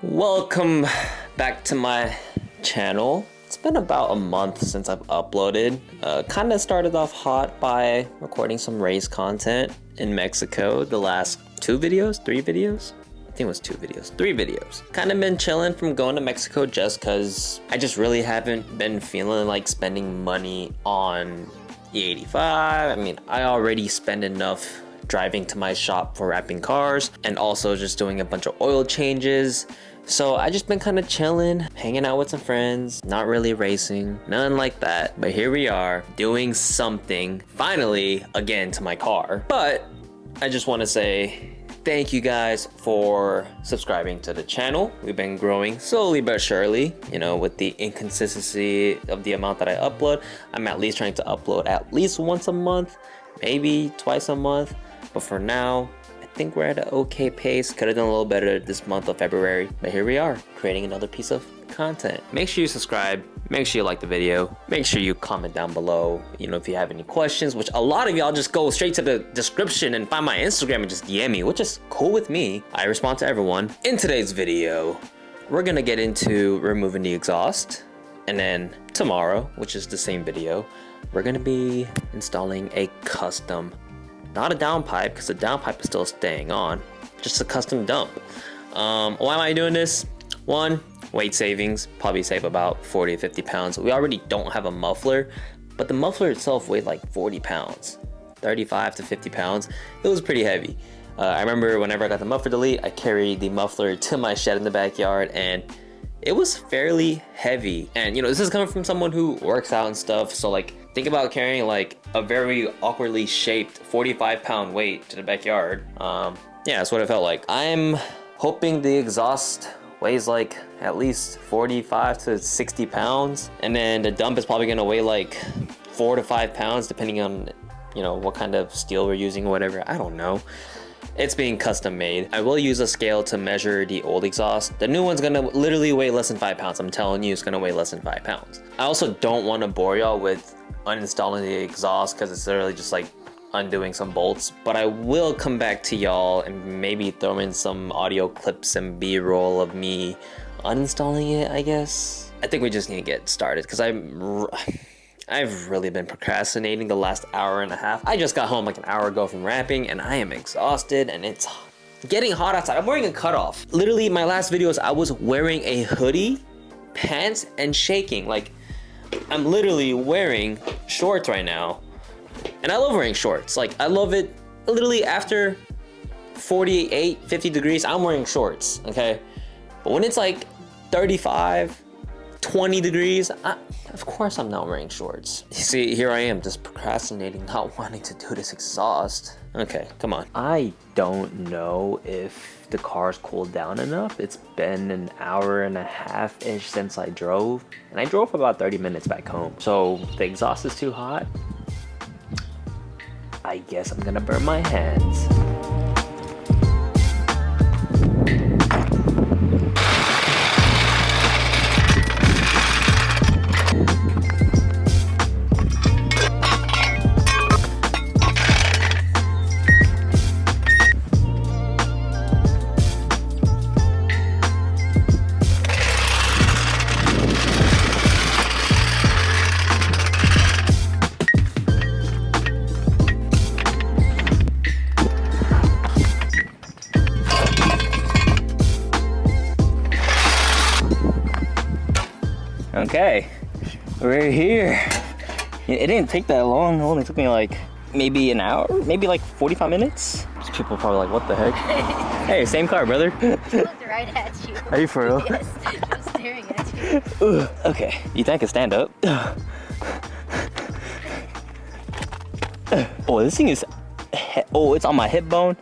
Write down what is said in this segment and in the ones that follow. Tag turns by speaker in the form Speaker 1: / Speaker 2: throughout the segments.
Speaker 1: Welcome back to my channel. It's been about a month since I've uploaded. Kind of started off hot by recording some race content in Mexico. The last three videos. I think it was 2 videos, 3 videos. Kind of been chilling from going to Mexico just cause I just really haven't been feeling like spending money on E85. I mean, I already spend enough driving to my shop for wrapping cars and also just doing a bunch of oil changes. So I just been kind of chilling, hanging out with some friends, not really racing, nothing like that. But here we are doing something finally again to my car. But I just want to say thank you guys for subscribing to the channel. We've been growing slowly but surely, you know, with the inconsistency of the amount that I upload. I'm at least trying to upload at least once a month, maybe twice a month. But for now, I think we're at an okay pace. Could have done a little better this month of February, but here we are, creating another piece of content. Make sure you subscribe, make sure you like the video, make sure you comment down below, you know, if you have any questions, which a lot of y'all just go straight to the description and find my Instagram and just DM me, which is cool with me. I respond to everyone. In today's video, we're gonna get into removing the exhaust, and then tomorrow, which is the same video, we're gonna be installing a custom, not a downpipe, because the downpipe is still staying on, just a custom dump. Why am I doing this? One, weight savings, probably save about 40 to 50 pounds. We already don't have a muffler, but the muffler itself weighed like 40 pounds, 35 to 50 pounds. It was pretty heavy. I remember whenever I got the muffler delete, I carried the muffler to my shed in the backyard, and it was fairly heavy. And you know, this is coming from someone who works out and stuff, so like, think about carrying like a very awkwardly shaped 45-pound weight to the backyard. Yeah, that's what it felt like. I'm hoping the exhaust weighs like at least 45 to 60 pounds. And then the dump is probably gonna weigh like 4 to 5 pounds, depending on, you know, what kind of steel we're using or whatever. I don't know. It's being custom made. I will use a scale to measure the old exhaust. The new one's gonna literally weigh less than 5 pounds. I'm telling you, it's gonna weigh less than 5 pounds. I also don't wanna bore y'all with uninstalling the exhaust because it's literally just like undoing some bolts, but I will come back to y'all and maybe throw in some audio clips and b-roll of me uninstalling it, I guess. I think we just need to get started because I've really been procrastinating the last hour and a half. I just got home like an hour ago from wrapping and I am exhausted and it's getting hot outside. I'm wearing a cutoff. Literally my last videos, I was wearing a hoodie, pants, and shaking. Like, I'm literally wearing shorts right now, and I love wearing shorts. Like, I love it. Literally after 48, 50 degrees, I'm wearing shorts, okay? But when it's like 35, 20 degrees, of course I'm not wearing shorts. You see, here I am just procrastinating, not wanting to do this exhaust. Okay, come on. I don't know if the car's cooled down enough. It's been an hour and a half-ish since I drove, and I drove for about 30 minutes back home. So if the exhaust is too hot, I guess I'm gonna burn my hands. Okay, we're here. It didn't take that long. It only took me like maybe an hour, maybe like 45 minutes. These people are probably like, what the heck? Hey, same car, brother.
Speaker 2: I looked right at you.
Speaker 1: Are you for real?
Speaker 2: Yes, I'm staring at you.
Speaker 1: Okay, you think I can stand up? Oh, this thing is, oh, it's on my hip bone.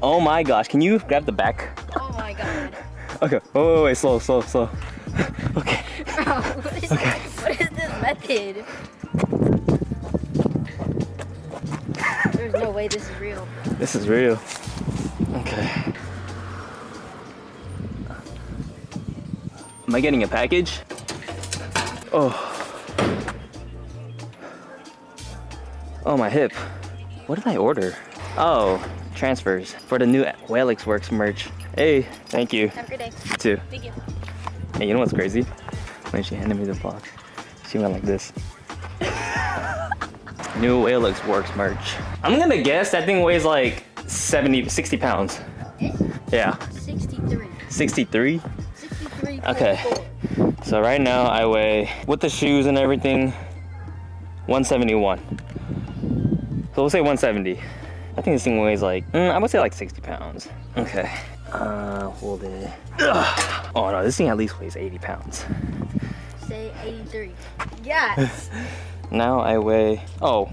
Speaker 1: Oh my gosh, can you grab the back?
Speaker 2: Oh my god.
Speaker 1: Okay, oh, wait, slow. Okay.
Speaker 2: Bro, what is this method? There's no way this is real.
Speaker 1: This is real. Okay. Am I getting a package? Oh. Oh, my hip. What did I order? Oh, transfers for the new Whalix Works merch.
Speaker 3: Hey, thank you.
Speaker 2: Have a good day.
Speaker 3: You too.
Speaker 2: Thank you.
Speaker 3: Hey, you know what's crazy? When she handed me the box, she went like this. New Alex Works merch. I'm gonna guess that thing weighs like 60 pounds. Yeah.
Speaker 2: 63.
Speaker 3: 63?
Speaker 2: 63.
Speaker 3: Okay. So right now I weigh, with the shoes and everything, 171. So we'll say 170. I think this thing weighs like, I would say like 60 pounds. Okay. Hold it. Ugh. Oh no, this thing at least weighs 80 pounds.
Speaker 2: Say 83. Yes.
Speaker 3: Now I weigh, oh,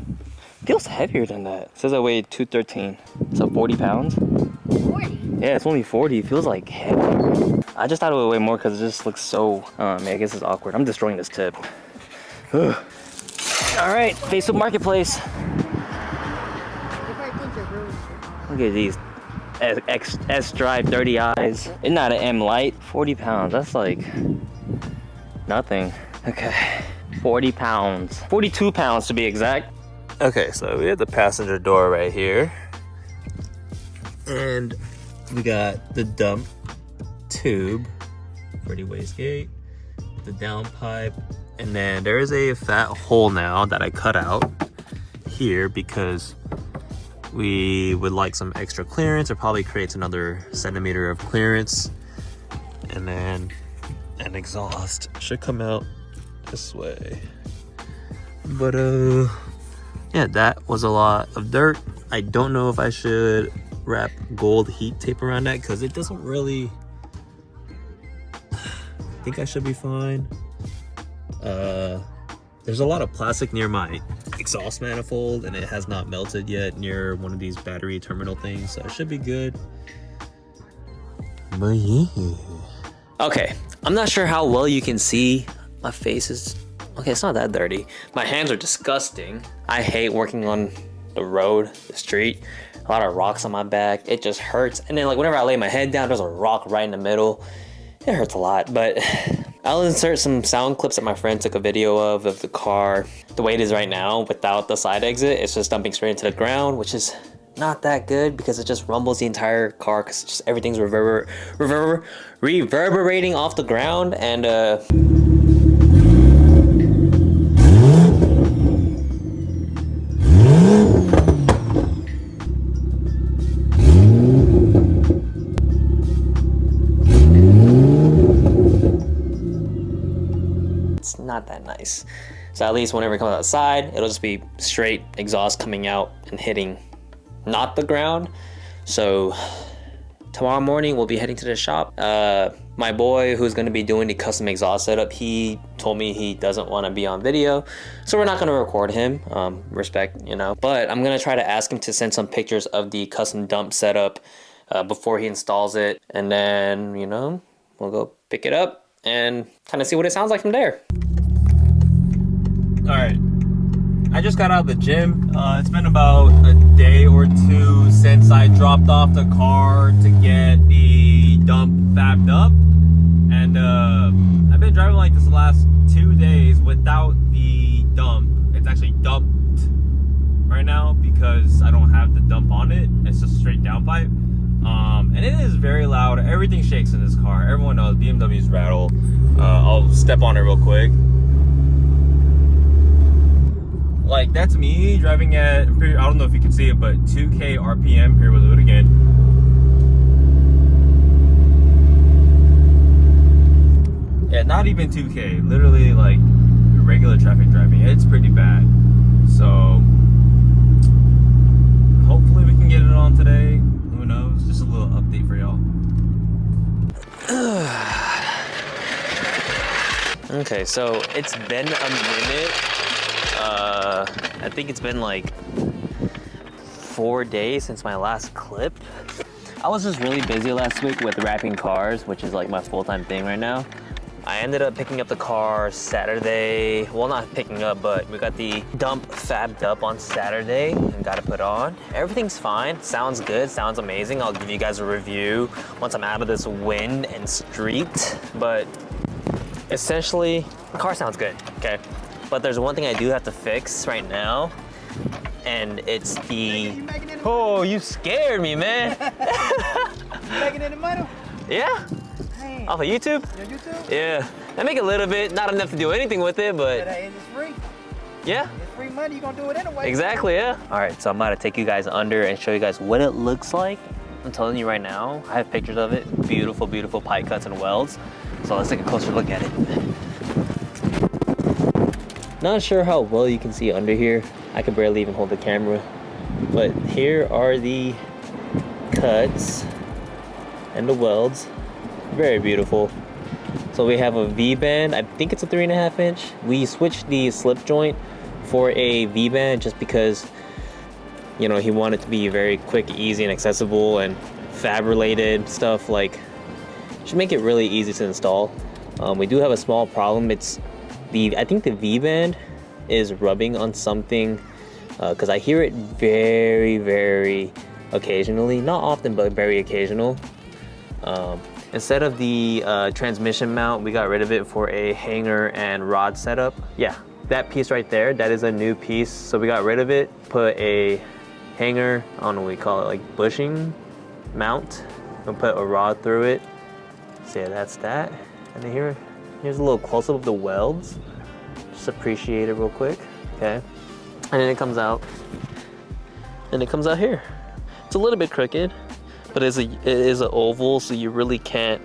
Speaker 3: feels heavier than that. It says I weigh 213. So 40 pounds?
Speaker 2: 40.
Speaker 3: Yeah, it's only 40. It feels like heavy. I just thought it would weigh more because it just looks so, I guess it's awkward. I'm destroying this tip. Ugh. All right, Facebook Marketplace. Look at these S-Drive 30i's. It's not an M Light. 40 pounds. That's like nothing. Okay. 40 pounds. 42 pounds to be exact. Okay, so we have the passenger door right here. And we got the dump tube for the wastegate, the downpipe, and then there is a fat hole now that I cut out here because we would like some extra clearance. It probably creates another centimeter of clearance. And then an exhaust should come out this way. But yeah, that was a lot of dirt. I don't know if I should wrap gold heat tape around that because it doesn't really, I think I should be fine. There's a lot of plastic near my exhaust manifold and it has not melted yet near one of these battery terminal things, so it should be good. But yeah. Okay, I'm not sure how well you can see my face is, okay, it's not that dirty. My hands are disgusting. I hate working on the road, the street. A lot of rocks on my back. It just hurts. And then like whenever I lay my head down, there's a rock right in the middle. It hurts a lot, but I'll insert some sound clips that my friend took a video of the car. The way it is right now without the side exit, it's just dumping straight into the ground, which is not that good because it just rumbles the entire car because just everything's reverberating off the ground. And it's not that nice. So at least whenever it comes outside, it'll just be straight exhaust coming out and hitting not the ground. So tomorrow morning we'll be heading to the shop. My boy who's going to be doing the custom exhaust setup, he told me he doesn't want to be on video, so we're not going to record him. Respect, you know, but I'm going to try to ask him to send some pictures of the custom dump setup before he installs it, and then, you know, we'll go pick it up and kind of see what it sounds like from there. All right, I just got out of the gym. It's been about a day or two since I dropped off the car to get the dump fabbed up. And I've been driving like this the last 2 days without the dump. It's actually dumped right now because I don't have the dump on it. It's just straight downpipe. And it is very loud. Everything shakes in this car. Everyone knows BMWs rattle. I'll step on it real quick. Like, that's me driving at, I don't know if you can see it, but 2K RPM. Here, we'll do it again. Yeah, not even 2K. Literally, like, regular traffic driving. It's pretty bad. So, hopefully we can get it on today. Who knows? Just a little update for y'all. Okay, so it's been a minute. I think it's been like 4 days since my last clip. I was just really busy last week with wrapping cars, which is like my full-time thing right now. I ended up picking up the car Saturday. Well, not picking up, but we got the dump fabbed up on Saturday and got it put on. Everything's fine, sounds good, sounds amazing. I'll give you guys a review once I'm out of this wind and street. But essentially, the car sounds good, okay? But there's one thing I do have to fix right now, and it's the... Oh, you scared me, man.
Speaker 4: Making in the middle.
Speaker 3: Yeah?
Speaker 4: Dang.
Speaker 3: Off of YouTube?
Speaker 4: Your YouTube?
Speaker 3: Yeah. I make a little bit, not enough to do anything with it, but
Speaker 4: But it's free.
Speaker 3: yeah.
Speaker 4: It's free money. You gonna do it anyway.
Speaker 3: Exactly, yeah. All right, so I'm about to take you guys under and show you guys what it looks like. I'm telling you right now, I have pictures of it. Beautiful, beautiful pipe cuts and welds. So let's take a closer look at it. Not sure how well you can see under here. I can barely even hold the camera. But here are the cuts and the welds. Very beautiful. So we have a V-band. I think it's a 3.5 inch. We switched the slip joint for a V-band just because, you know, he wanted to be very quick, easy, and accessible, and fab-related stuff like should make it really easy to install. We do have a small problem. It's I think the V-band is rubbing on something because I hear it very, very occasionally. Not often, but very occasional. Instead of the transmission mount, we got rid of it for a hanger and rod setup. Yeah, that piece right there, that is a new piece. So we got rid of it, put a hanger, I don't know what we call it, like bushing mount, and put a rod through it. So yeah, that's that. And then here's a little close-up of the welds. Just appreciate it real quick, okay? And then it comes out. And it comes out here. It's a little bit crooked, but it is an oval, so you really can't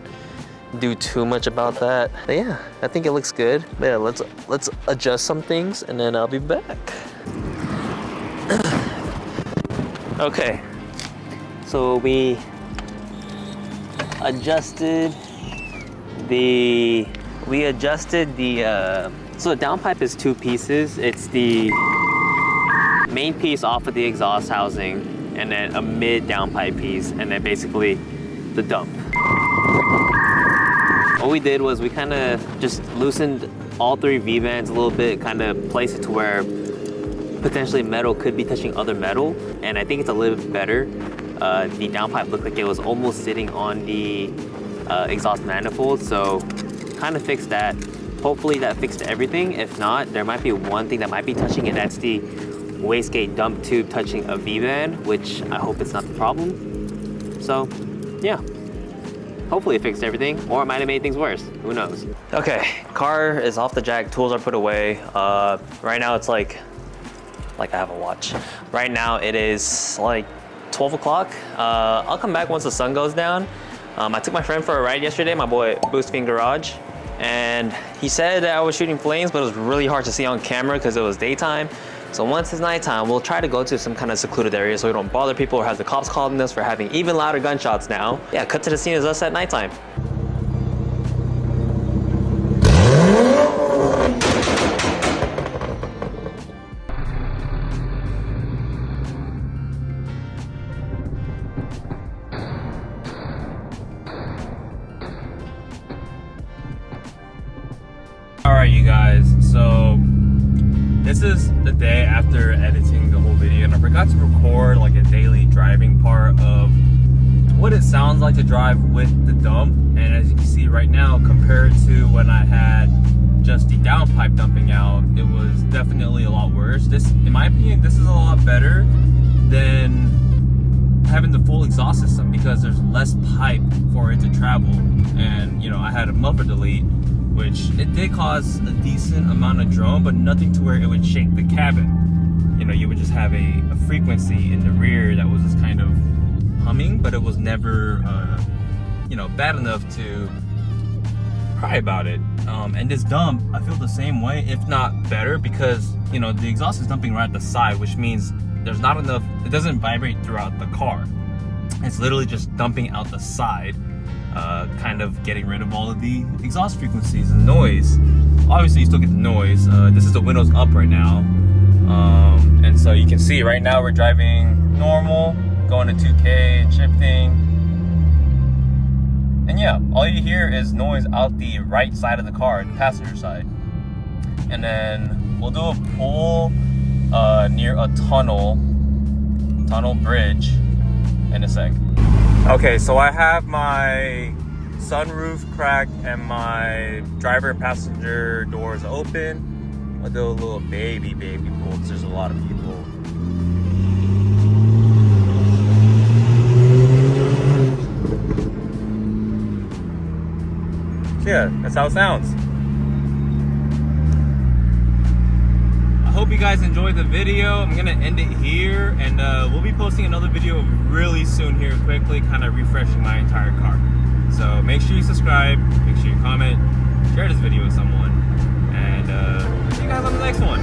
Speaker 3: do too much about that. But yeah, I think it looks good. But yeah, let's adjust some things, and then I'll be back. Okay, so we adjusted the so the downpipe is two pieces. It's the main piece off of the exhaust housing, and then a mid downpipe piece, and then basically the dump. What we did was we kind of just loosened all three V-bands a little bit, kind of placed it to where potentially metal could be touching other metal, and I think it's a little bit better. The downpipe looked like it was almost sitting on the exhaust manifold, so kind of fixed that. Hopefully that fixed everything. If not, there might be one thing that might be touching, and that's the wastegate dump tube touching a V-band, which I hope it's not the problem. So yeah, hopefully it fixed everything, or it might have made things worse. Who knows? Okay, car is off the jack, tools are put away. Right now it's like I have a watch. Right now it is like 12 o'clock. I'll come back once the sun goes down. I took my friend for a ride yesterday, my boy Boostfin Garage, and he said that I was shooting flames, but it was really hard to see on camera because it was daytime. So once it's nighttime, we'll try to go to some kind of secluded area so we don't bother people or have the cops calling us for having even louder gunshots now. Yeah, cut to the scene is us at nighttime. All right, you guys, so this is the day after editing the whole video, and I forgot to record like a daily driving part of what it sounds like to drive with the dump. And as you can see right now, compared to when I had just the downpipe dumping out, it was definitely a lot worse. This, in my opinion, this is a lot better than having the full exhaust system because there's less pipe for it to travel. And you know, I had a muffler delete, which it did cause a decent amount of drone, but nothing to where it would shake the cabin. You know, you would just have a frequency in the rear that was just kind of humming, but it was never, you know, bad enough to cry about it. And this dump, I feel the same way, if not better, because, you know, the exhaust is dumping right at the side, which means there's not enough, it doesn't vibrate throughout the car. It's literally just dumping out the side. Kind of getting rid of all of the exhaust frequencies and noise. Obviously you still get the noise. This is the windows up right now, and so you can see right now we're driving normal, going to 2K and shifting, and yeah, all you hear is noise out the right side of the car, the passenger side. And then we'll do a pull near a tunnel bridge in a sec. Okay, so I have my sunroof cracked and my driver and passenger doors open. I'll do a little baby pull because there's a lot of people.
Speaker 5: So yeah, that's how it sounds. I hope you guys enjoyed the video. I'm gonna end it here, and we'll be posting another video really soon here, quickly, kind of refreshing my entire car. So make sure you subscribe, make sure you comment, share this video with someone, and see you guys on the next one.